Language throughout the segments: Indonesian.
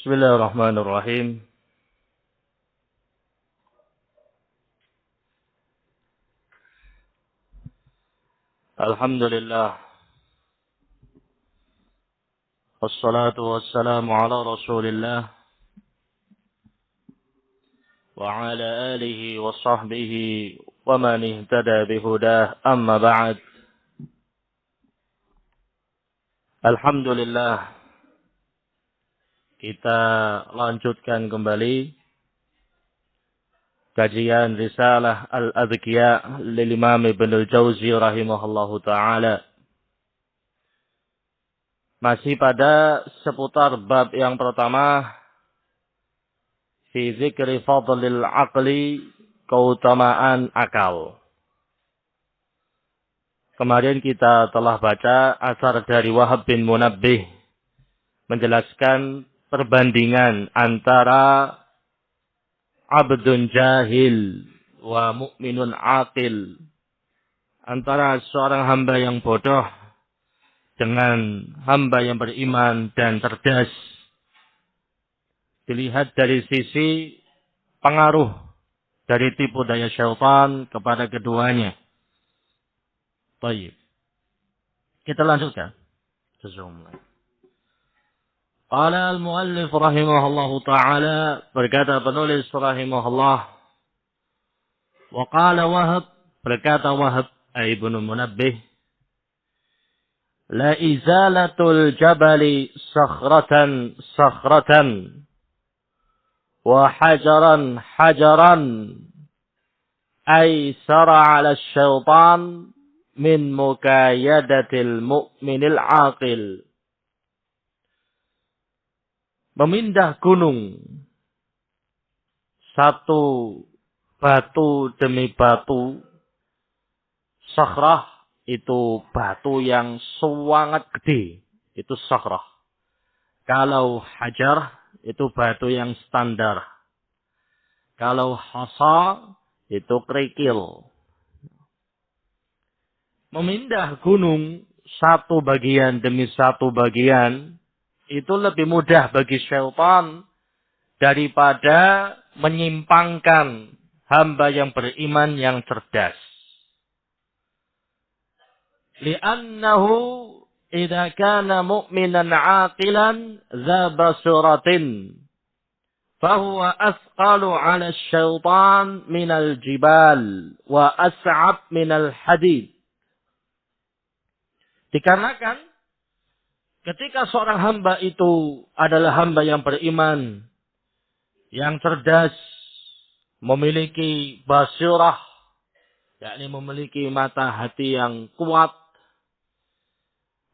Bismillahirrahmanirrahim. Alhamdulillah. Wassalatu wassalamu ala Rasulillah wa ala alihi wa sahbihi wa man ihtada bihudah. Amma ba'd. Alhamdulillah. Kita lanjutkan kembali kajian Risalah Al-Adhkiya lil Imam Ibnul Jauzi rahimahullahu ta'ala. Masih pada seputar bab yang pertama, fi zikri fadlil aqli, keutamaan akal. Kemarin kita telah baca asar dari Wahab bin Munabbih menjelaskan perbandingan antara abdun jahil wa mu'minun aqil, antara seorang hamba yang bodoh dengan hamba yang beriman dan cerdas. Dilihat dari sisi pengaruh dari tipu daya syaitan kepada keduanya. Baik. Kita lanjutkan. Qala al-muallif rahimahullahu ta'ala, berkata penulis rahimahullah, wa qala Wahab, berkata Wahab ibnu Munabbih, la izalatul jabali sakhratan sakhratan wa hajaran hajaran aysara 'ala syaitan min mukayadatil mu'minil aqil. Memindah gunung satu batu demi batu. Sakhrah itu batu yang sangat gede, itu sakhrah. Kalau hajar itu batu yang standar. Kalau hasa itu kerikil. Memindah gunung satu bagian demi satu bagian itu lebih mudah bagi syaitan daripada menyimpangkan hamba yang beriman yang cerdas. Li'annahu idza kana mu'minan 'aqilan dza basiratin fahuwa asqalu 'ala asy-syaitan minal jibal wa as'ab minal hadid. Dikarenakan ketika seorang hamba itu adalah hamba yang beriman, yang cerdas, memiliki basirah, yakni memiliki mata hati yang kuat,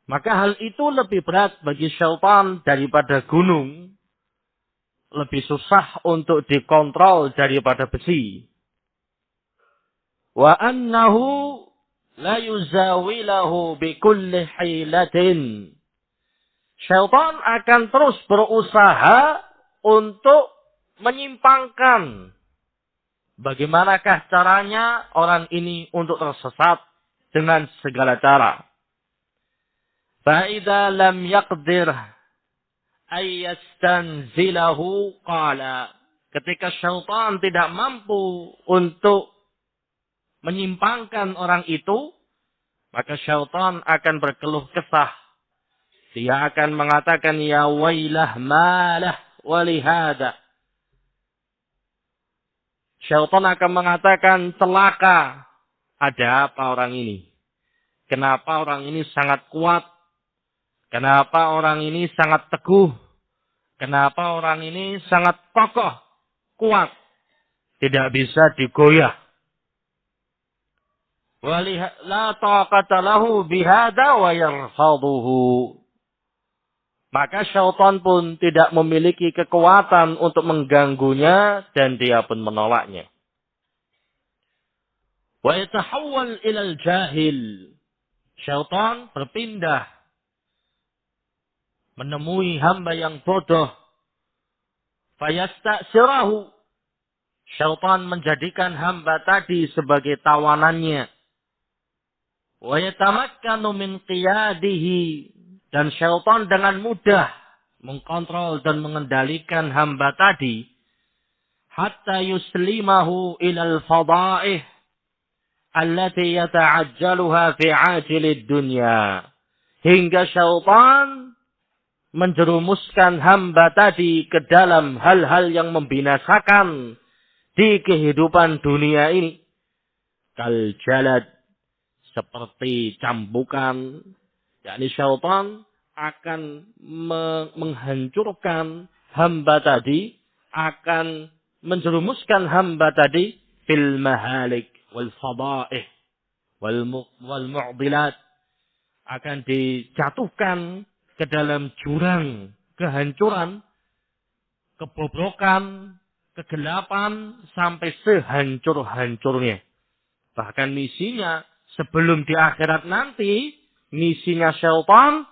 maka hal itu lebih berat bagi syaitan daripada gunung, lebih susah untuk dikontrol daripada besi. Wa annahu la yuzawilahu bikulli hilatin. Syaitan akan terus berusaha untuk menyimpangkan bagaimanakah caranya orang ini untuk tersesat dengan segala cara. Fa'idha lam yaqdir ayyastanzilahu qala. Ketika syaitan tidak mampu untuk menyimpangkan orang itu, maka syaitan akan berkeluh kesah. Dia akan mengatakan, ya wailah malah walihada. Syaitan akan mengatakan, celaka. Ada apa orang ini? Kenapa orang ini sangat kuat? Kenapa orang ini sangat teguh? Kenapa orang ini sangat kokoh, kuat? Tidak bisa digoyah. La taqata lahu bihada wa yarfaduhu. Maka syaitan pun tidak memiliki kekuatan untuk mengganggunya dan dia pun menolaknya. Wa yatahawwal ilal jahil. Syaitan berpindah menemui hamba yang bodoh. Fayasta'sirahu. Syaitan menjadikan hamba tadi sebagai tawanannya. Wa yatamakkanu min qiyadihi. Dan syaitan dengan mudah mengkontrol dan mengendalikan hamba tadi, hatta yuslimahu ilal fadaih allati yata'ajjaluha fi ajilid dunya. Hingga syaitan menjerumuskan hamba tadi ke dalam hal-hal yang membinasakan di kehidupan dunia ini. Kal jalad, seperti cambukan. Yakni syaitan akan menghancurkan hamba tadi, akan menjerumuskan hamba tadi fil mahalik wal fadaih wal mu'dilat, akan dijatuhkan ke dalam jurang kehancuran, kebobrokan, kegelapan, sampai sehancur-hancurnya. Bahkan misinya sebelum di akhirat nanti, misinya syaitan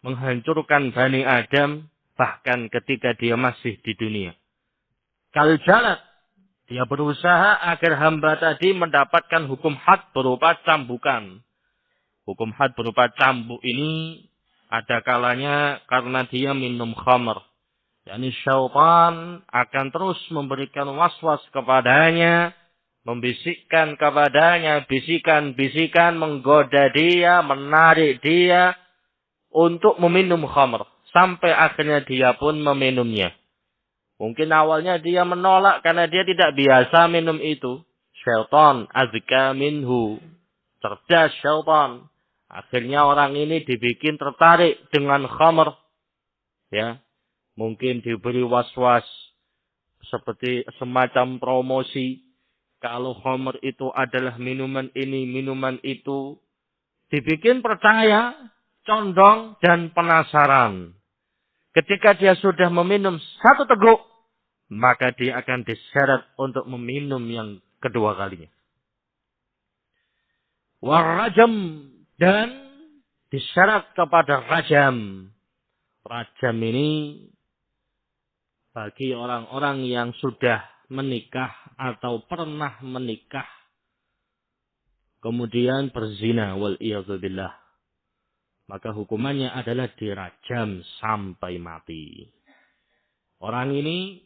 menghancurkan Bani Adam bahkan ketika dia masih di dunia. Kal jalad, dia berusaha agar hamba tadi mendapatkan hukum had berupa cambukan. Hukum had berupa cambuk ini ada kalanya karena dia minum khamr. yakni syaitan akan terus memberikan waswas kepadanya, membisikkan kepadanya bisikan-bisikan, menggoda dia, menarik dia untuk meminum khamr. Sampai akhirnya dia pun meminumnya. Mungkin awalnya dia menolak karena dia tidak biasa minum itu. Syaitan azka minhu. Cerdas syaitan. Akhirnya orang ini dibikin tertarik dengan khamr. Ya, mungkin diberi was-was seperti semacam promosi. Kalau khamr itu adalah minuman ini, minuman itu. Dibikin percaya, condong, dan penasaran. Ketika dia sudah meminum satu teguk, maka dia akan diseret untuk meminum yang kedua kalinya. Warajam, dan disyarat kepada rajam. Rajam ini bagi orang-orang yang sudah menikah atau pernah menikah kemudian berzina, wal iyadzubillah, maka hukumannya adalah dirajam sampai mati. Orang ini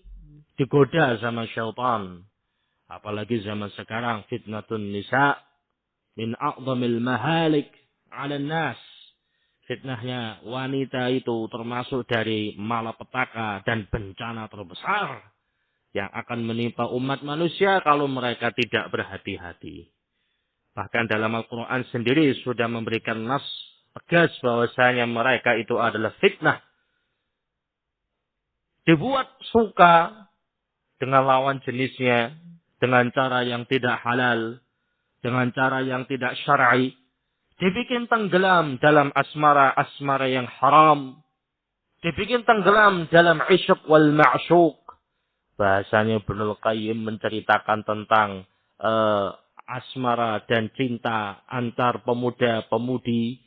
digoda sama syaitan, apalagi zaman sekarang fitnatun nisa min a'zamil mahalik 'alan nas. Fitnahnya wanita itu termasuk dari malapetaka dan bencana terbesar yang akan menimpa umat manusia kalau mereka tidak berhati-hati. Bahkan dalam Al-Quran sendiri sudah memberikan nas tegas bahwasanya mereka itu adalah fitnah. Dibuat suka dengan lawan jenisnya, dengan cara yang tidak halal, dengan cara yang tidak syar'i. Dibikin tenggelam dalam asmara-asmara yang haram. Dibikin tenggelam dalam isyq wal ma'syuq. Bahasanya Ibnul Qayyim menceritakan tentang asmara dan cinta antar pemuda-pemudi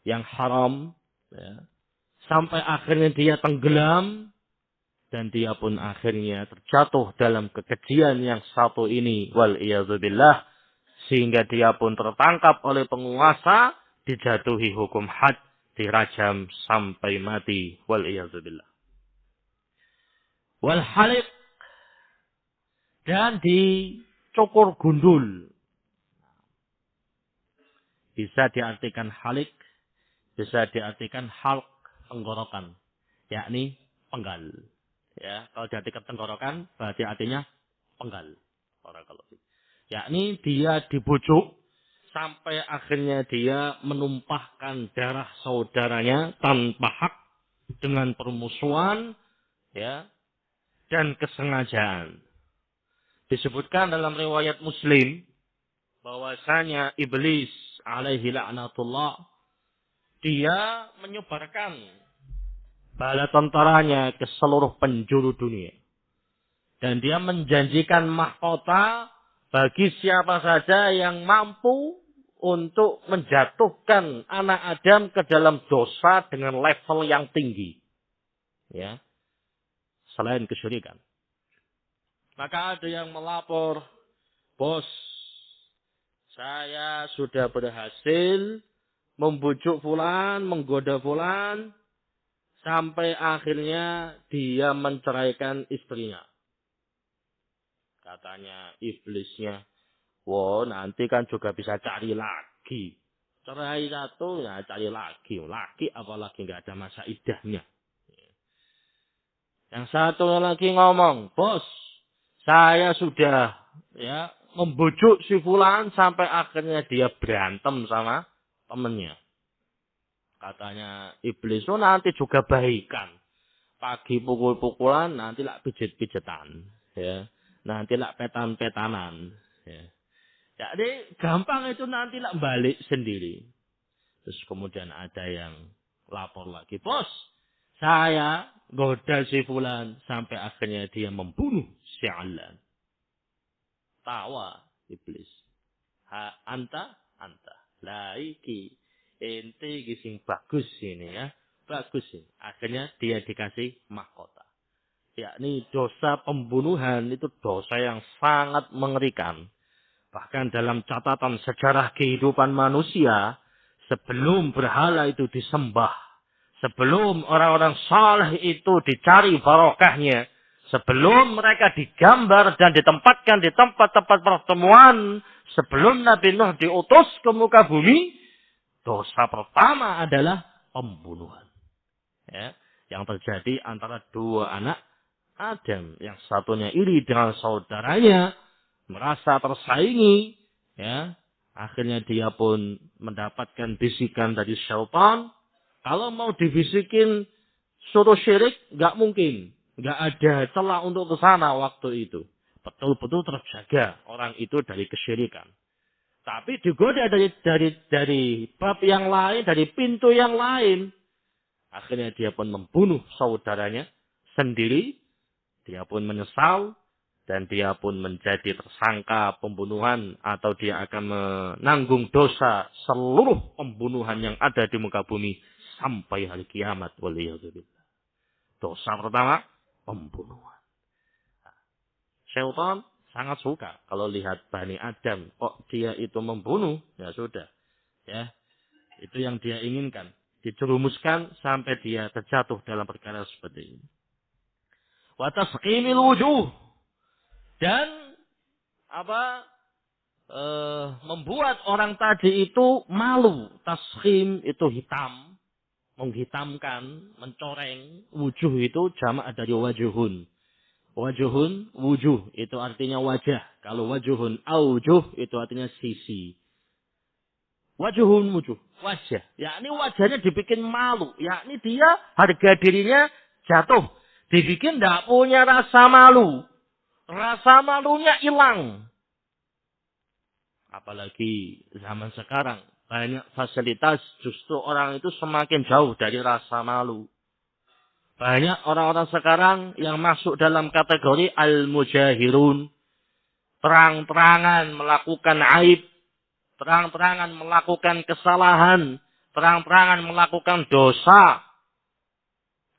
yang haram. Ya. Sampai akhirnya dia tenggelam. Dan dia pun akhirnya terjatuh dalam kekejian yang satu ini. Wal iyadzubillah. Sehingga dia pun tertangkap oleh penguasa, dijatuhi hukum had, dirajam sampai mati. Wal iyadzubillah. Wal halik, dan dicukur gundul. Bisa diartikan halik, bisa diartikan halq, tenggorokan, yakni penggal. Ya, kalau diartikan tenggorokan, berarti artinya penggal. Yakni dia dibujuk sampai akhirnya dia menumpahkan darah saudaranya tanpa hak dengan permusuhan, ya, dan kesengajaan. Disebutkan dalam riwayat Muslim bahwasanya iblis alaihi la'natullah, dia menyebarkan bala tentaranya ke seluruh penjuru dunia. Dan dia menjanjikan mahkota bagi siapa saja yang mampu untuk menjatuhkan anak Adam ke dalam dosa dengan level yang tinggi. Ya. Selain kesyirikan. Maka ada yang melapor, bos, saya sudah berhasil membujuk fulan, menggoda fulan, sampai akhirnya dia menceraikan istrinya. Katanya iblisnya, wah nanti kan juga bisa cari lagi. Cerai satu, ya cari lagi. Laki apalagi nggak ada masa idahnya. Yang satu lagi ngomong, bos, saya sudah ya membujuk si fulan sampai akhirnya dia berantem sama temennya. Katanya iblis, oh nanti juga baikan. Pagi pukul-pukulan, nanti lah pijet-pijetan. Ya. Nanti lah petan-petanan. Ya. Jadi gampang itu nanti lah balik sendiri. Terus kemudian ada yang lapor lagi. Bos, saya goda si fulan sampai akhirnya dia membunuh si Alan. Tawa iblis. Anta. Laiki. Ente gising bagus ini ya. Bagus ini. Akhirnya dia dikasih mahkota. Yakni dosa pembunuhan itu dosa yang sangat mengerikan. Bahkan dalam catatan sejarah kehidupan manusia, sebelum berhala itu disembah, sebelum orang-orang saleh itu dicari barokahnya, sebelum mereka digambar dan ditempatkan di tempat-tempat pertemuan, sebelum Nabi Nuh diutus ke muka bumi, dosa pertama adalah pembunuhan. Ya, yang terjadi antara dua anak Adam. Yang satunya iri dengan saudaranya, merasa tersaingi, ya, akhirnya dia pun mendapatkan bisikan dari syaitan. Kalau mau dibisikin suruh syirik, nggak mungkin, nggak ada celah untuk ke sana waktu itu. Betul-betul terjaga orang itu dari kesyirikan. Tapi digoda dari bab yang lain, dari pintu yang lain. Akhirnya dia pun membunuh saudaranya sendiri. Dia pun menyesal. Dan dia pun menjadi tersangka pembunuhan. Atau dia akan menanggung dosa seluruh pembunuhan yang ada di muka bumi. Sampai hari kiamat. Waliyahzubillah. Dosa pertama, pembunuhan. Syaitan sangat suka. Kalau lihat Bani Adam. Kok dia itu membunuh? Ya sudah. Ya, itu yang dia inginkan. Dicerumuskan sampai dia terjatuh dalam perkara seperti ini. Wa tasqimil wujuh. Dan membuat orang tadi itu malu. Taskhim itu hitam, menghitamkan, mencoreng. Wujuh itu jamak dari wajuhun. Wajuhun, wujuh itu artinya wajah. Kalau wajuhun aujuh itu artinya sisi. Wajuhun wujuh, wajah. Yakni wajahnya dibikin malu. Yakni dia harga dirinya jatuh. Dibikin tidak punya rasa malu. Rasa malunya hilang. Apalagi zaman sekarang. Banyak fasilitas justru orang itu semakin jauh dari rasa malu. Banyak orang-orang sekarang yang masuk dalam kategori al-mujahirun. Terang-terangan melakukan aib. Terang-terangan melakukan kesalahan. Terang-terangan melakukan dosa.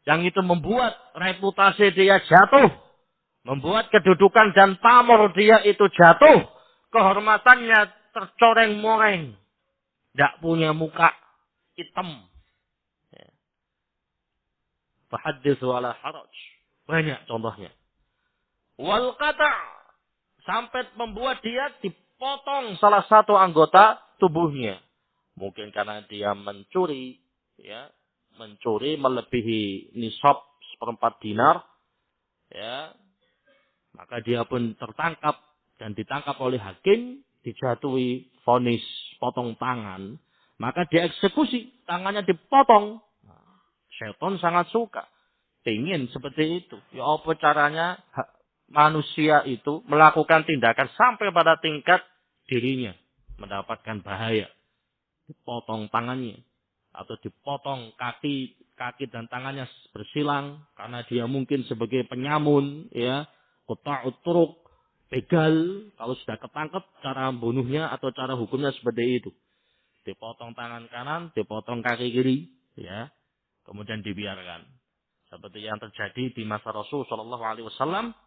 Yang itu membuat reputasi dia jatuh. Membuat kedudukan dan pamor dia itu jatuh. Kehormatannya tercoreng-moreng. Tidak punya muka. Hitam. Fahadithu ala haraj. Banyak contohnya. Wal qata'. Sampai membuat dia dipotong salah satu anggota tubuhnya. Mungkin karena dia mencuri. Ya, mencuri melebihi nisab 1/4 dinar. Ya, maka dia pun tertangkap dan ditangkap oleh hakim, dijatuhi vonis potong tangan, maka dieksekusi, tangannya dipotong. Syaitan sangat suka, ingin seperti itu. Ya apa caranya manusia itu melakukan tindakan sampai pada tingkat dirinya mendapatkan bahaya, dipotong tangannya atau dipotong kaki dan tangannya bersilang karena dia mungkin sebagai penyamun, ya. Qata'ut turuq, begal, kalau sudah ketangkep cara membunuhnya atau cara hukumnya seperti itu. Dipotong tangan kanan, dipotong kaki kiri, ya. Kemudian dibiarkan. Seperti yang terjadi di masa Rasul sallallahu alaihi wasallam,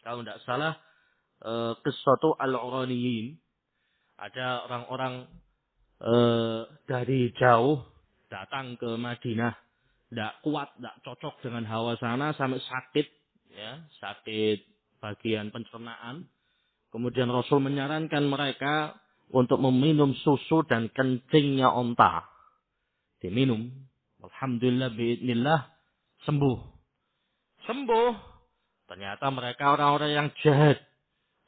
kalau tidak salah qissatu al-Uraniyin. Ada orang-orang dari jauh datang ke Madinah, tidak kuat, tidak cocok dengan hawa sana sampai sakit, ya, sakit bagian pencernaan. Kemudian Rasul menyarankan mereka untuk meminum susu dan kencingnya onta. Diminum. Alhamdulillah biidznillah sembuh. Sembuh. Ternyata mereka orang-orang yang jahat.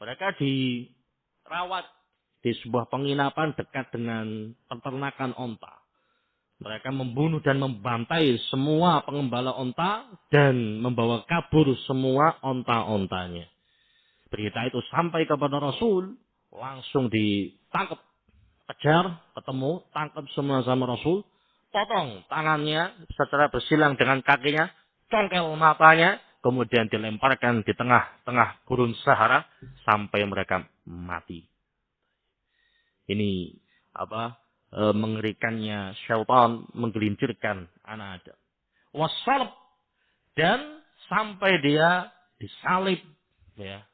Mereka dirawat di sebuah penginapan dekat dengan peternakan onta. Mereka membunuh dan membantai semua pengembala onta dan membawa kabur semua onta-ontanya. Berita itu sampai kepada Rasul, langsung ditangkap, kejar, ketemu, tangkap semua sama Rasul, potong tangannya secara bersilang dengan kakinya, congkel matanya, kemudian dilemparkan di tengah-tengah gurun Sahara sampai mereka mati. Ini mengerikannya syaitan menggelincirkan anak Adam. Wassalb, dan sampai dia disalib, ya.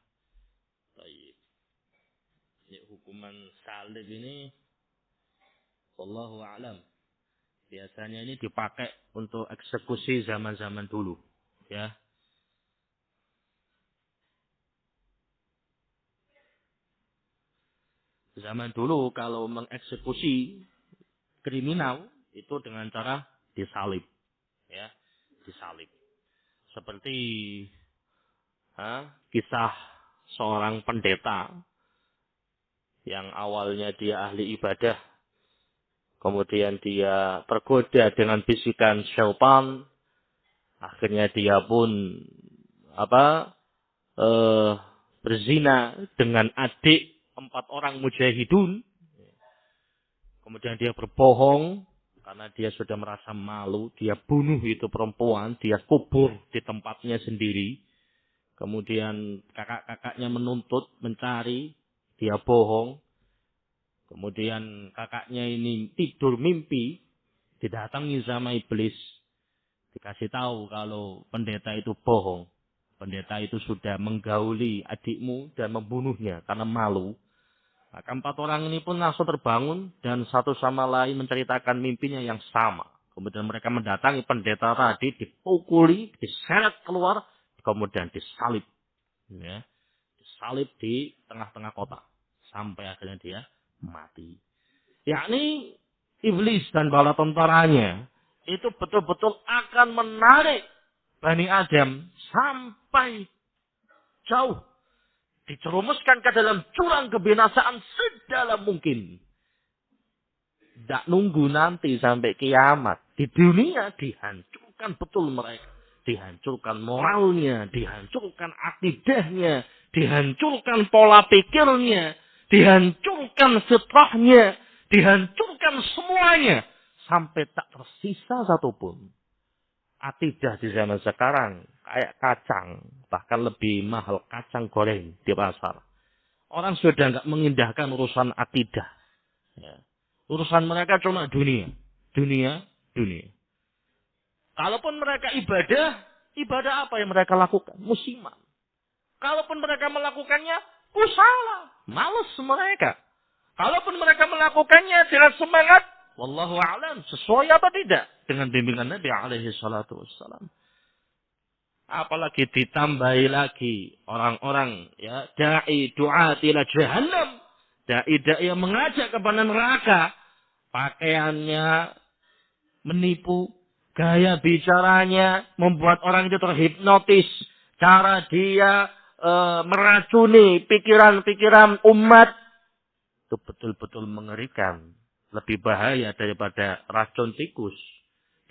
Ini hukuman salib ini, wallahu a'lam, biasanya ini dipakai untuk eksekusi zaman-zaman dulu, ya. Zaman dulu kalau mengeksekusi kriminal itu dengan cara disalib, ya, disalib. Seperti kisah seorang pendeta yang awalnya dia ahli ibadah, kemudian dia tergoda dengan bisikan syaitan, akhirnya dia pun berzina dengan adik 4 orang mujahidun. Kemudian dia berbohong karena dia sudah merasa malu. Dia bunuh itu perempuan, dia kubur di tempatnya sendiri. Kemudian kakak-kakaknya menuntut, mencari, dia bohong. Kemudian kakaknya ini tidur mimpi, didatangi sama iblis. Dikasih tahu kalau pendeta itu bohong. Pendeta itu sudah menggauli adikmu dan membunuhnya karena malu. Maka 4 orang ini pun langsung terbangun dan satu sama lain menceritakan mimpinya yang sama. Kemudian mereka mendatangi pendeta tadi, dipukuli, diseret keluar, kemudian disalib. Ya, disalib di tengah-tengah kota. Sampai akhirnya dia mati. Yakni iblis dan bala tentaranya itu betul-betul akan menarik Bani Adam sampai jauh. Dicerumuskan ke dalam jurang kebinasaan sedalam mungkin. Tidak nunggu nanti sampai kiamat. Di dunia dihancurkan betul mereka. Dihancurkan moralnya, dihancurkan akidahnya, dihancurkan pola pikirnya, dihancurkan fitrahnya, dihancurkan semuanya. Sampai tak tersisa satupun. Akidah di zaman sekarang kayak kacang, bahkan lebih mahal kacang goreng di pasar. Orang sudah nggak mengindahkan urusan akidah. Ya. Urusan mereka cuma dunia, dunia, dunia. Kalaupun mereka ibadah apa yang mereka lakukan? Musiman. Kalaupun mereka melakukannya, usaha, males mereka. Kalaupun mereka melakukannya dengan semangat, wallahu a'lam, sesuai apa tidak dengan bimbingan Nabi alaihi salatu wassalam. Apalagi ditambahi lagi orang-orang, ya, da'i du'at ila jahannam, dai yang mengajak kepada neraka, pakaiannya menipu, gaya bicaranya membuat orang itu terhipnotis, cara dia meracuni pikiran-pikiran umat, itu betul-betul mengerikan. Lebih bahaya daripada racun tikus.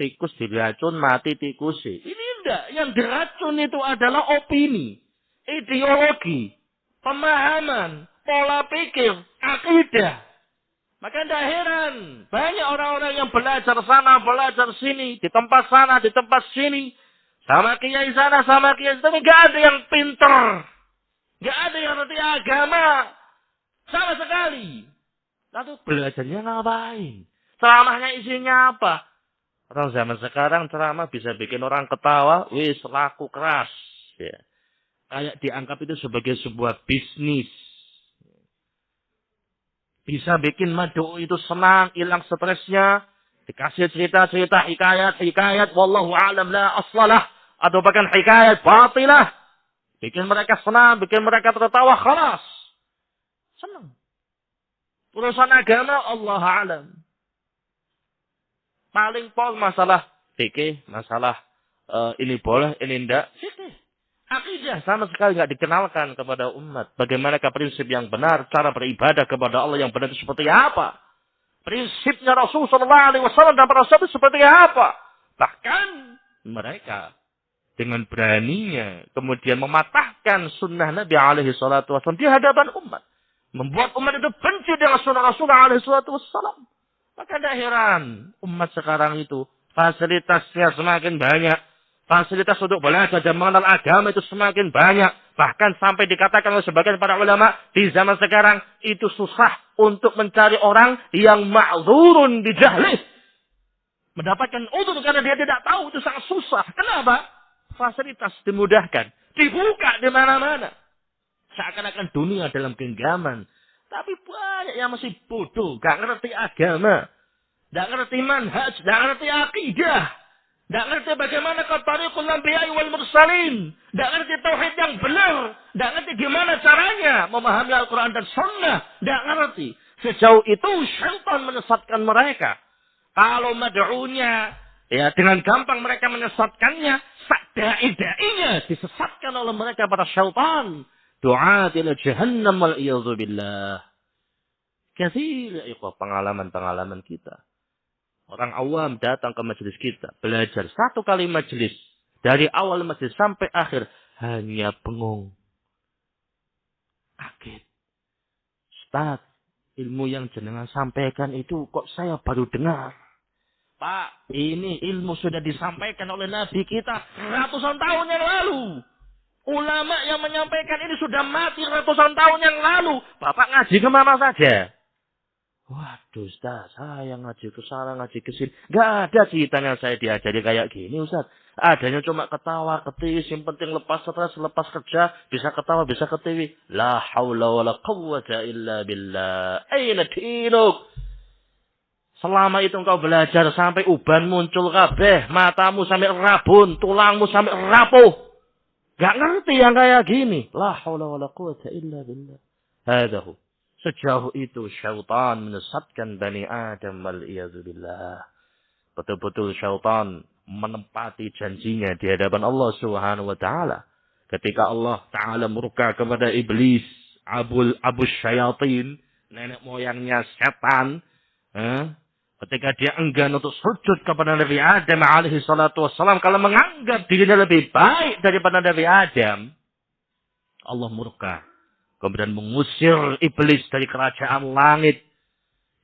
Tikus diracun, mati tikusnya. Ini enggak. Yang diracun itu adalah opini, ideologi, pemahaman, pola pikir, akidah. Maka tidak heran. Banyak orang-orang yang belajar sana, belajar sini. Di tempat sana, di tempat sini. Sama kiai sana, sama kiai sini. Tapi nggak ada yang pinter. Nggak ada yang ngerti agama. Sama sekali. Lalu belajarnya ngapain? Ceramahnya isinya apa? Orang zaman sekarang ceramah bisa bikin orang ketawa. Wis, laku keras. Ya. Kayak dianggap itu sebagai sebuah bisnis. Bisa bikin mad'u itu senang, hilang stresnya. Dikasih cerita-cerita hikayat, wallahu a'lam la aslalah. Atau bahkan hikayat batilah. Bikin mereka senang, bikin mereka tertawa, khalas. Senang. Urusan agama, Allah a'lam. Paling pol masalah fikih, masalah ini boleh, ini enggak. Fikih. Akidah sama sekali nggak dikenalkan kepada umat. Bagaimanakah prinsip yang benar, cara beribadah kepada Allah yang benar itu seperti apa? Prinsipnya Rasulullah SAW dan para sahabat seperti apa? Bahkan mereka dengan beraninya kemudian mematahkan sunnah Nabi SAW di hadapan umat. Membuat umat itu benci dengan sunnah Rasulullah SAW. Maka tidak heran umat sekarang itu fasilitasnya semakin banyak. Fasilitas untuk belajar dan mengenal agama itu semakin banyak. Bahkan sampai dikatakan oleh sebagian para ulama, di zaman sekarang itu susah untuk mencari orang yang ma'zurun bijahlih. Mendapatkan udzur karena dia tidak tahu, itu sangat susah. Kenapa? Fasilitas dimudahkan. Dibuka di mana-mana. Seakan-akan dunia dalam genggaman. Tapi banyak yang masih bodoh, gak ngerti agama. Gak ngerti manhaj, gak ngerti akidah. Tidak ngerti bagaimana tariqul anbiya'i wal mursalin. Tidak ngerti tauhid yang benar. Tidak ngerti gimana caranya memahami Al-Quran dan Sunnah. Tidak ngerti. Sejauh itu syaitan menyesatkan mereka. Kalau mad'unya, ya dengan gampang mereka menyesatkannya. Da'i-da'inya disesatkan oleh mereka pada syaitan. Du'at ila jahannam wal iyadhu billah. Kathir ya pengalaman-pengalaman kita. Orang awam datang ke majelis kita. Belajar 1 kali majelis. Dari awal majelis sampai akhir. Hanya bengong. Kaget. Ustaz, ilmu yang jenengan sampaikan itu kok saya baru dengar. Pak, ini ilmu sudah disampaikan oleh Nabi kita ratusan tahun yang lalu. Ulama yang menyampaikan ini sudah mati ratusan tahun yang lalu. Bapak ngaji kemana saja? Waduh Ustaz, saya ngaji ke sana, ngaji ke sini. Gak ada ceritanya saya diajari kayak gini Ustaz. Adanya cuma ketawa, ketiwi, yang penting lepas stres, lepas kerja, bisa ketawa, bisa ketiwi. La hawla wa la quwwata illa billah. Aina dinuk? Selama itu engkau belajar sampai uban muncul kabeh, matamu sampai rabun, tulangmu sampai rapuh. Gak ngerti yang kayak gini. La hawla wa la quwwata illa billah. Hadahu. Sejauh itu syaitan menyesatkan Bani Adam wal-iyadzubillah. Betul-betul syaitan menempati janjinya di hadapan Allah Subhanahu wa taala. Ketika Allah taala murka kepada iblis, Abu Syayatin, nenek moyangnya setan, ketika dia enggan untuk sujud kepada Nabi Adam alaihi salatu wassalam, kalau menganggap dirinya lebih baik daripada Nabi Adam, Allah murka. Kemudian mengusir iblis dari kerajaan langit.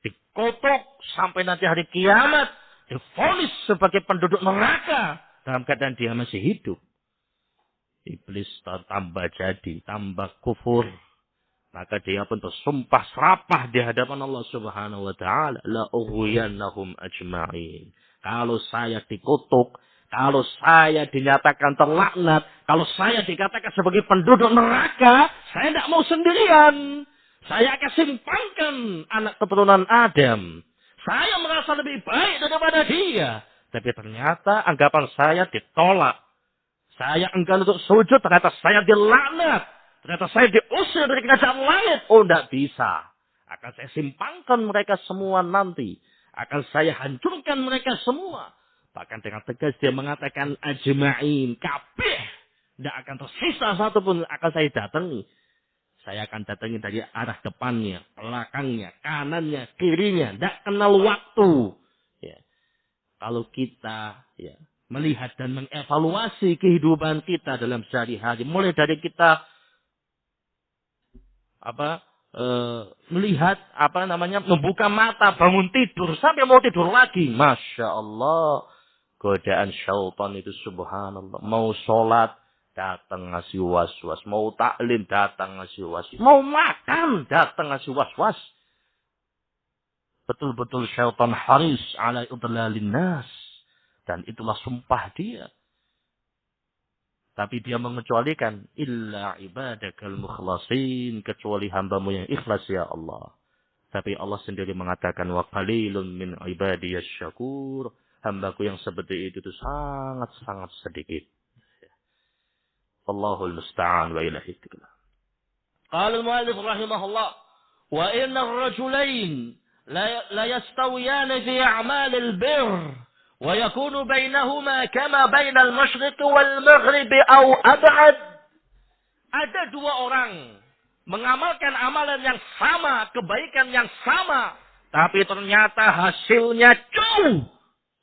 Dikutuk sampai nanti hari kiamat. Divonis sebagai penduduk neraka. Dalam keadaan dia masih hidup. Iblis tambah jadi, tambah kufur. Maka dia pun tersumpah serapah di hadapan Allah Subhanahu wa taala, la ughwiyannahum ajma'in. Kalau saya dikutuk, kalau saya dinyatakan terlaknat, kalau saya dikatakan sebagai penduduk neraka, saya tidak mau sendirian. Saya akan simpangkan anak keturunan Adam. Saya merasa lebih baik daripada dia. Tapi ternyata anggapan saya ditolak. Saya enggan untuk sujud, ternyata saya dilaknat. Ternyata saya diusir dari kerajaan langit. Oh, tidak bisa. Akan saya simpangkan mereka semua nanti. Akan saya hancurkan mereka semua. Bahkan dengan tegas dia mengatakan ajma'in, kabeh. Tidak akan tersisa satupun akan saya datangi. Saya akan datangi dari arah depannya, belakangnya, kanannya, kirinya. Tidak kenal waktu. Ya. Kalau kita melihat dan mengevaluasi kehidupan kita dalam sehari-hari. Mulai dari kita melihat membuka mata, bangun tidur, sampai mau tidur lagi. Masya Allah. Godaan syaitan itu subhanallah. Mau sholat, datang ngasih was-was. Mau taklim, datang ngasih was-was. Mau makan, datang ngasih was-was. Betul-betul syaitan haris ala idlalin nas. Dan itulah sumpah dia. Tapi dia mengecualikan. Illa ibadakal mukhlasin. Kecuali hambamu yang ikhlas ya Allah. Tapi Allah sendiri mengatakan wa qalilun min ibadiyasy syakur. Hambaku yang seperti itu sangat-sangat sedikit. Wallahul musta'an wa ilaihi tuklan. Qala al-mu'allif rahimahullah wa inna ar-rajulain la yastawiyan fi a'mal al-birr wa yakunu bainahuma kama bain al-masyriq wal-maghrib aw ab'ad. Ada dua orang mengamalkan amalan yang sama, kebaikan yang sama, tapi ternyata hasilnya jauh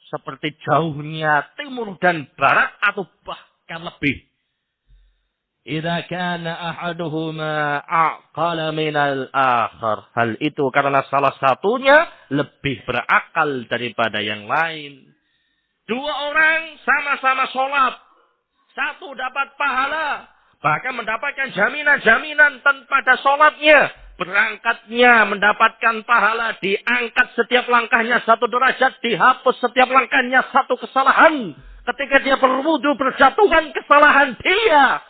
seperti jauhnya timur dan barat atau bahkan lebih. Idza kana ahaduhuma aqala minal akhar. Hal itu karena salah satunya lebih berakal daripada yang lain. Dua orang sama-sama sholat. Satu dapat pahala. Bahkan mendapatkan jaminan-jaminan pada sholatnya. Berangkatnya mendapatkan pahala. Diangkat setiap langkahnya satu derajat. Dihapus setiap langkahnya satu kesalahan. Ketika dia berwudu berjatuhan kesalahan dia.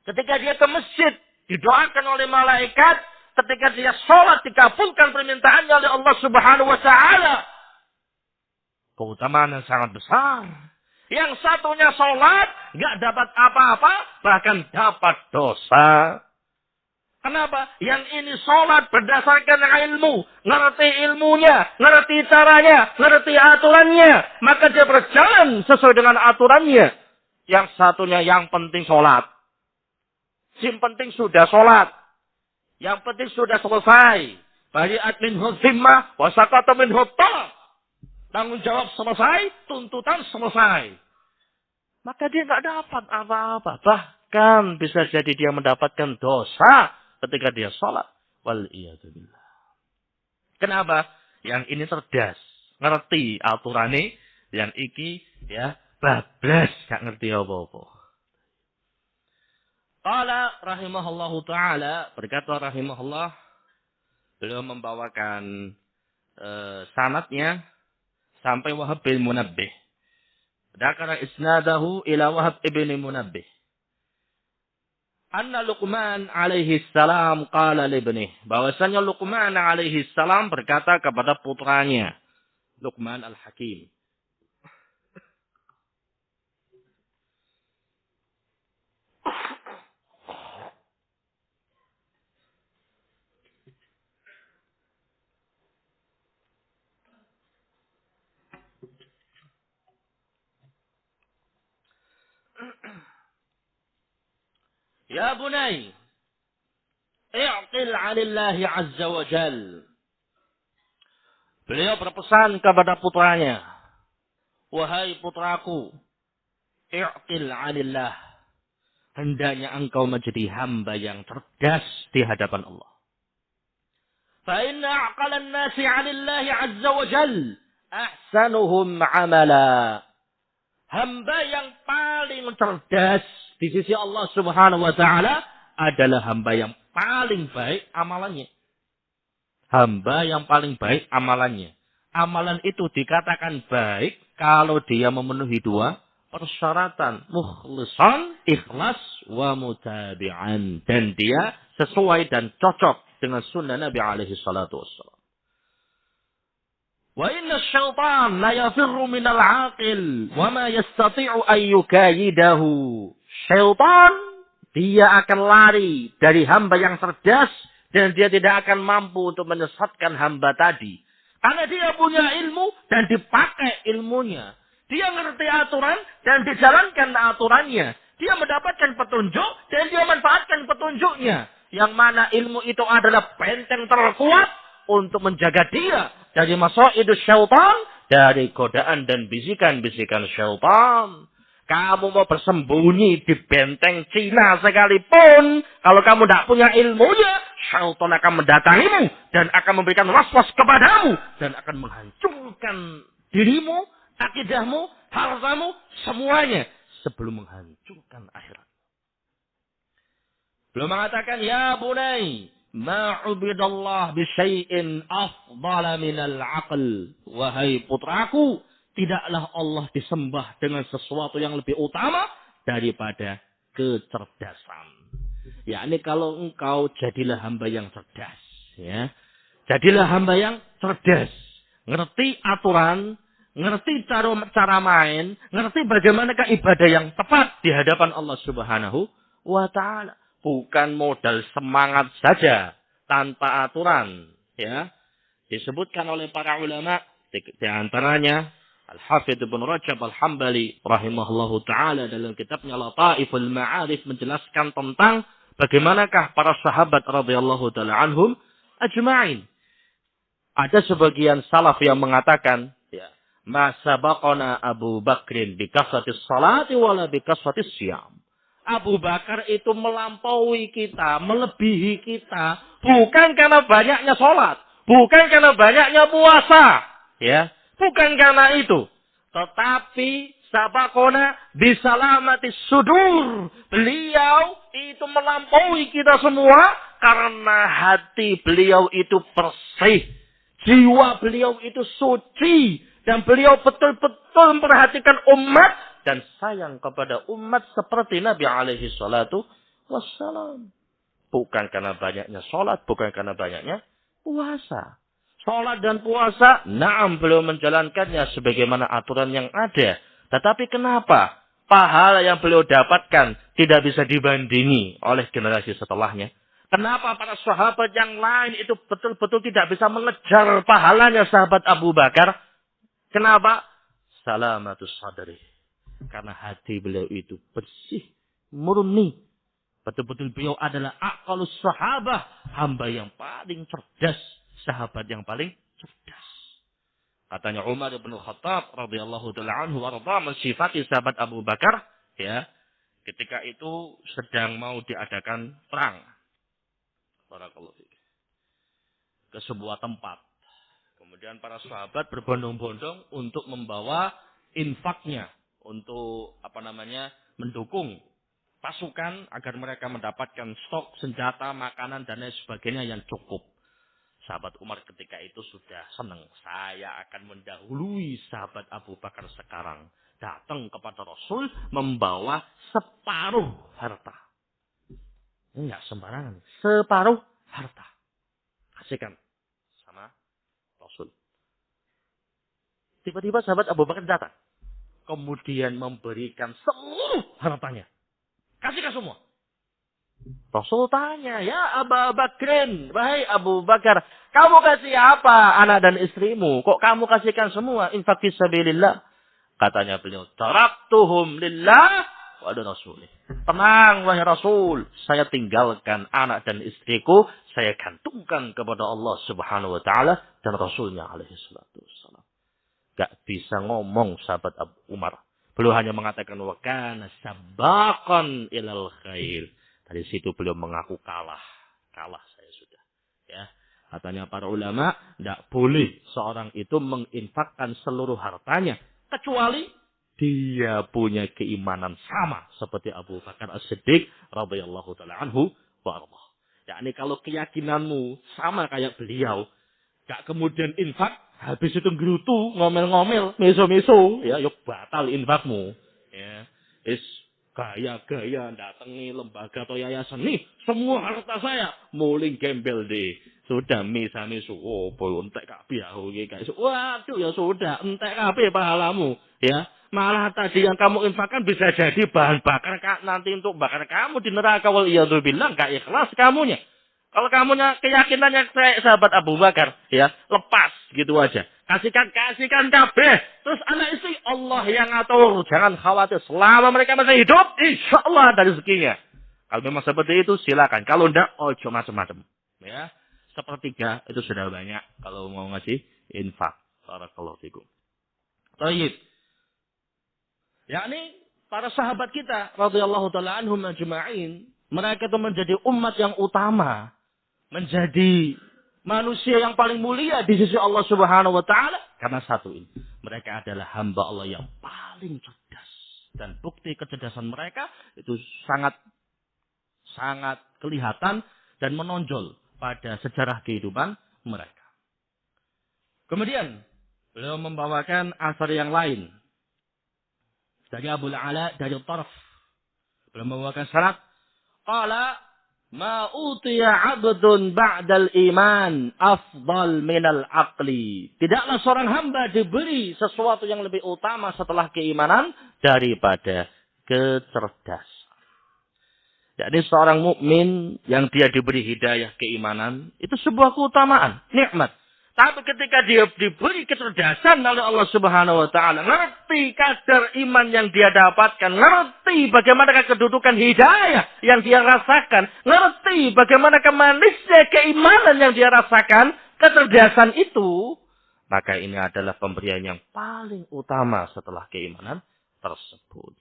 Ketika dia ke masjid, didoakan oleh malaikat. Ketika dia sholat, dikabulkan permintaannya oleh Allah Subhanahu wa Ta'ala. Keutamaan yang sangat besar. Yang satunya sholat, nggak dapat apa-apa, bahkan dapat dosa. Kenapa? Yang ini sholat berdasarkan ilmu. Ngerti ilmunya, ngerti caranya, ngerti aturannya. Maka dia berjalan sesuai dengan aturannya. Yang satunya yang penting sholat. Yang penting sudah sholat. Yang penting sudah selesai. Bari'at minhu zimmah wa sakata minhu ta'. Tanggung jawab selesai, tuntutan selesai. Maka dia nggak dapat apa-apa. Bahkan bisa jadi dia mendapatkan dosa ketika dia sholat. Wal'iyadzubillah. Kenapa? Yang ini cerdas. Ngerti aturannya. Yang iki ya bablas. Gak ngerti apa-apa. Qala rahimahullahu ta'ala, berkata rahimahullah, beliau membawakan sanadnya sampai Wahab bin Munabbih. Dzakara isnadahu ila Wahab ibn Munabbih. Anna Luqman alaihi salam qala li ibnih, bahwasanya Luqman alaihi salam berkata kepada putranya, Luqman al-Hakim. Ya bunai, i'qil 'anillahi 'azza wa jal. Beliau berpesan kepada putranya, wahai putraku, i'qil 'anillah. Hendaknya engkau menjadi hamba yang cerdas di hadapan Allah. Fa inna a'qalan nasi 'anillahi 'azza wa jal ahsanuhum 'amala. Hamba yang paling cerdas di sisi Allah Subhanahu wa Ta'ala adalah hamba yang paling baik amalannya. Hamba yang paling baik amalannya. Amalan itu dikatakan baik kalau dia memenuhi dua persyaratan. Mukhlisan, ikhlas, wa mutabi'an. Dan dia sesuai dan cocok dengan sunnah Nabi alaihi salatu wassalam. Wa inna syaitan la yafirru minal aqil wa ma yastati'u an yukayidahu. Syaitan, dia akan lari dari hamba yang cerdas dan dia tidak akan mampu untuk menyesatkan hamba tadi. Karena dia punya ilmu dan dipakai ilmunya. Dia ngerti aturan dan dijalankan aturannya. Dia mendapatkan petunjuk dan dia manfaatkan petunjuknya. Yang mana ilmu itu adalah benteng terkuat untuk menjaga dia dari masaidus syaitan, dari godaan dan bisikan-bisikan syaitan. Kamu mau bersembunyi di benteng Cina sekalipun, kalau kamu tidak punya ilmunya, syaitan akan mendatangimu dan akan memberikan was-was kepadamu dan akan menghancurkan dirimu, akidahmu, hartamu, semuanya sebelum menghancurkan akhirat. Belum mengatakan, ya bunai, ma'ubidallah bisyai'in afdala minal aql. Wahai putraku, tidaklah Allah disembah dengan sesuatu yang lebih utama daripada kecerdasan. Ya, ini kalau engkau jadilah hamba yang cerdas, ya. Jadilah hamba yang cerdas. Ngerti aturan, ngerti cara main, ngerti bagaimana ibadah yang tepat di hadapan Allah Subhanahu wa ta'ala. Bukan modal semangat saja tanpa aturan. Ya, disebutkan oleh para ulama, di antaranya Al-Hafidz Ibnu Rajab Al-Hambali rahimahullahu ta'ala dalam kitabnya Lataiful Ma'arif menjelaskan tentang bagaimanakah para sahabat radhiyallahu ta'ala anhum ajma'in. Ada sebagian salaf yang mengatakan, ya, ma sabaqana Abu Bakrin bi kasratis salati wala bi kasratis syiyam. Abu Bakar itu melampaui kita, melebihi kita, bukan karena banyaknya sholat, bukan karena banyaknya puasa, ya, bukan karena itu, tetapi sabaqana bisalamatis sudur. Beliau itu melampaui kita semua karena hati beliau itu bersih, jiwa beliau itu suci, dan beliau betul-betul memperhatikan umat dan sayang kepada umat seperti Nabi alaihi salatu wassalam. Bukan karena banyaknya sholat, bukan karena banyaknya puasa. Sholat dan puasa, na'am beliau menjalankannya sebagaimana aturan yang ada. Tetapi kenapa pahala yang beliau dapatkan tidak bisa dibandingi oleh generasi setelahnya? Kenapa para sahabat yang lain itu betul-betul tidak bisa mengejar pahalanya sahabat Abu Bakar? Kenapa? Salamatus sadri. Karena hati beliau itu bersih, murni. Betul-betul beliau adalah aqalus sahabah, hamba yang paling cerdas, sahabat yang paling cerdas. Katanya Umar bin Khattab radhiyallahu taala anhu warda mensifati sahabat Abu Bakar, ya, ketika itu sedang mau diadakan perang. Barakallahu fiik. Ke sebuah tempat. Kemudian para sahabat berbondong-bondong untuk membawa infaknya, untuk mendukung pasukan agar mereka mendapatkan stok senjata, makanan dan lain sebagainya yang cukup. Sahabat Umar ketika itu sudah senang. Saya akan mendahului sahabat Abu Bakar sekarang. Datang kepada Rasul membawa separuh harta. Enggak sembarangan. Separuh harta. Kasihkan sama Rasul. Tiba-tiba sahabat Abu Bakar datang. Kemudian memberikan seluruh hartanya. Kasihkan semua. Rasul tanya, ya Abu Bakrin, wahai Abu Bakar, kamu kasih apa anak dan istrimu? Kok kamu kasihkan semua? Infak fisabilillah. Katanya beliau, taraktuhum lillah wa rasulih. Tenang wahai Rasul, saya tinggalkan anak dan istriku, saya gantungkan kepada Allah Subhanahu wa taala dan Rasulnya alaihi salatu wassalam. Gak bisa ngomong sahabat Abu Umar. Beliau hanya mengatakan wa kana sabaqan ilal khair. Dari situ beliau mengaku kalah. Kalah saya sudah. Ya. Katanya para ulama, tidak boleh seorang itu menginfakkan seluruh hartanya. Kecuali dia punya keimanan sama seperti Abu Bakar As-Siddiq radhiyallahu ta'ala anhu wa ardah. Yakni kalau keyakinanmu sama kayak beliau, gak kemudian infak, habis itu gerutu, ngomel-ngomel, meso-meso, ya, yuk batal infakmu. Ya. Gaya-gaya datangi lembaga atau yayasan. Nih, semua harta saya. Muling gembel deh. Sudah misa-misu. Oh, boy, entek kabeh aku iki guys. Waduh, ya sudah, entek kabeh pahalamu. Ya. Malah tadi yang kamu infakkan bisa jadi bahan bakar nanti untuk bakar kamu di neraka. Waliyadzubillah, enggak ikhlas kamunya. Kalau kamunya keyakinannya kayak sahabat Abu Bakar, ya, lepas gitu aja. Kasihkan kabeh. Terus anak istri Allah yang ngatur. Jangan khawatir. Selama mereka masih hidup, insya Allah ada rezekinya. Kalau memang seperti itu, silakan. Kalau enggak, ojo macam-macam. Ya, sepertiga itu sudah banyak. Kalau mau ngasih infak. Barakallahu fikum. Baik. Yakni para sahabat kita, radhiyallahu taala anhum ajma'in, mereka itu menjadi umat yang utama. Menjadi manusia yang paling mulia di sisi Allah Subhanahu wa taala karena satu ini, mereka adalah hamba Allah yang paling cerdas, dan bukti kecerdasan mereka itu sangat kelihatan dan menonjol pada sejarah kehidupan mereka. Kemudian beliau membawakan asar yang lain dari Abu Ala dari Taraf. Beliau membawakan syarat qala ma utiya 'abdun ba'dal iman afdal minal aqli. Tidaklah seorang hamba diberi sesuatu yang lebih utama setelah keimanan daripada kecerdasan. Jadi seorang mukmin yang dia diberi hidayah keimanan itu sebuah keutamaan, nikmat. Tapi ketika dia diberi kecerdasan oleh Allah Subhanahu wa taala, ngerti kadar iman yang dia dapatkan, ngerti bagaimana kedudukan hidayah yang dia rasakan, ngerti bagaimana manisnya keimanan yang dia rasakan, kecerdasan itu, maka ini adalah pemberian yang paling utama setelah keimanan tersebut.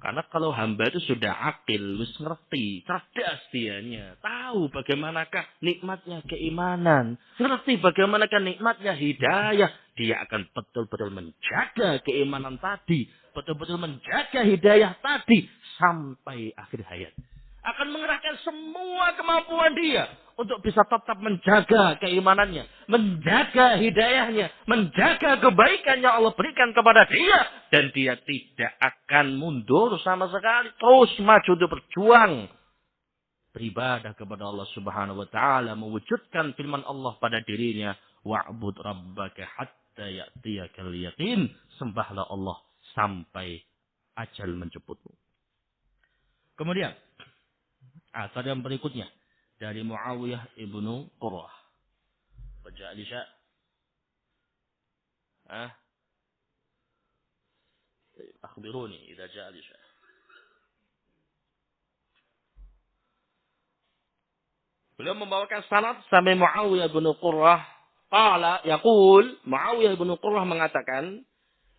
Karena kalau hamba itu sudah akil, wis ngerti, cerdas dianya, tahu bagaimanakah nikmatnya keimanan, ngerti bagaimanakah nikmatnya hidayah, dia akan betul-betul menjaga keimanan tadi, betul-betul menjaga hidayah tadi sampai akhir hayat. Akan mengerahkan semua kemampuan dia untuk bisa tetap menjaga keimanannya, menjaga hidayahnya, menjaga kebaikan yang Allah berikan kepada dia. Dan dia tidak akan mundur sama sekali. Terus maju untuk berjuang. Beribadah kepada Allah Subhanahu wa ta'ala. Mewujudkan firman Allah pada dirinya. Wa'bud rabbaka hatta ya'tiyakal yaqin. Sembahlah Allah sampai ajal menjemputmu. Kemudian. Asar yang berikutnya. Dari Muawiyah ibnu Qurrah. Baca Alisha. أخبروني إذا جاء الإشاء. Beliau membawakan sanad sampai Muawiyah bin Qurrah. Qala yaqul, Muawiyah bin Qurrah mengatakan,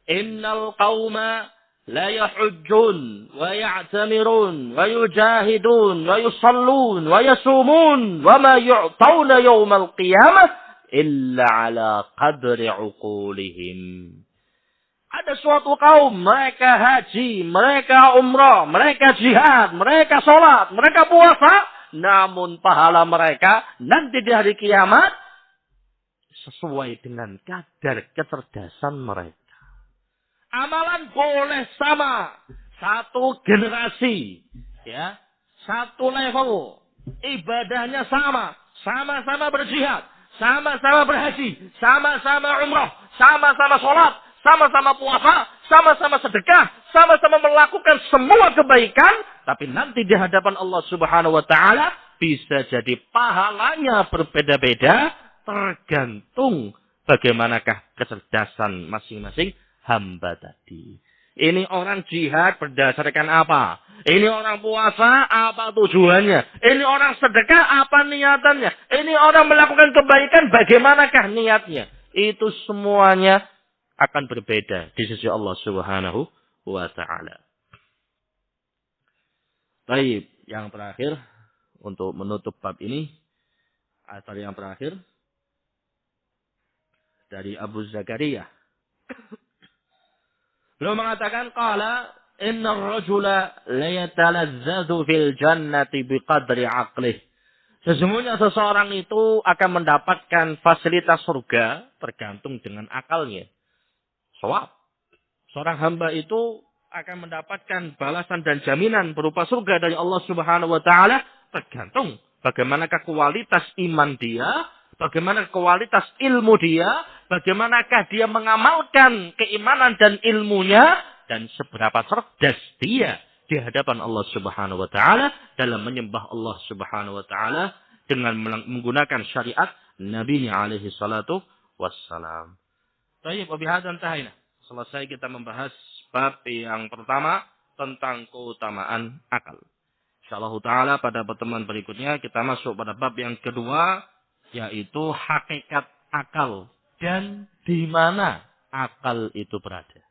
"Innal qauma la yahujjun wa ya'tamirun wa yujahidun wa yusallun wa yasumun wa ma yu'tawna yawmal qiyamah illa ala qadri 'uqulihim." Ada suatu kaum, mereka haji, mereka umrah, mereka jihad, mereka sholat, mereka puasa. Namun pahala mereka nanti di hari kiamat sesuai dengan kadar kecerdasan mereka. Amalan boleh sama. Satu generasi. Ya, satu level. Ibadahnya sama. Sama-sama berjihad. Sama-sama berhaji. Sama-sama umrah. Sama-sama sholat. Sama-sama puasa, sama-sama sedekah, sama-sama melakukan semua kebaikan, tapi nanti di hadapan Allah Subhanahu wa taala bisa jadi pahalanya berbeda-beda tergantung bagaimanakah kecerdasan masing-masing hamba tadi. Ini orang jihad berdasarkan apa? Ini orang puasa apa tujuannya? Ini orang sedekah apa niatannya? Ini orang melakukan kebaikan bagaimanakah niatnya? Itu semuanya akan berbeda di sisi Allah Subhanahu wa ta'ala. Baik, yang terakhir untuk menutup bab ini, asar yang terakhir dari Abu Zakaria. Beliau mengatakan, qala inna ar-rajula la yatalazzadhu fil jannati biqadri aqlih. Sesungguhnya seseorang itu akan mendapatkan fasilitas surga tergantung dengan akalnya. Sawab. Seorang hamba itu akan mendapatkan balasan dan jaminan berupa surga dari Allah Subhanahu wa taala tergantung bagaimanakah kualitas iman dia, bagaimana kualitas ilmu dia, bagaimanakah dia mengamalkan keimanan dan ilmunya dan seberapa cerdas dia di hadapan Allah Subhanahu wa taala dalam menyembah Allah Subhanahu wa taala dengan menggunakan syariat Nabi alaihi salatu wassalam. Baik, wabihadan tahina. Selesai kita membahas bab yang pertama tentang keutamaan akal. Insyaallah taala pada pertemuan berikutnya kita masuk pada bab yang kedua yaitu hakikat akal dan di mana akal itu berada.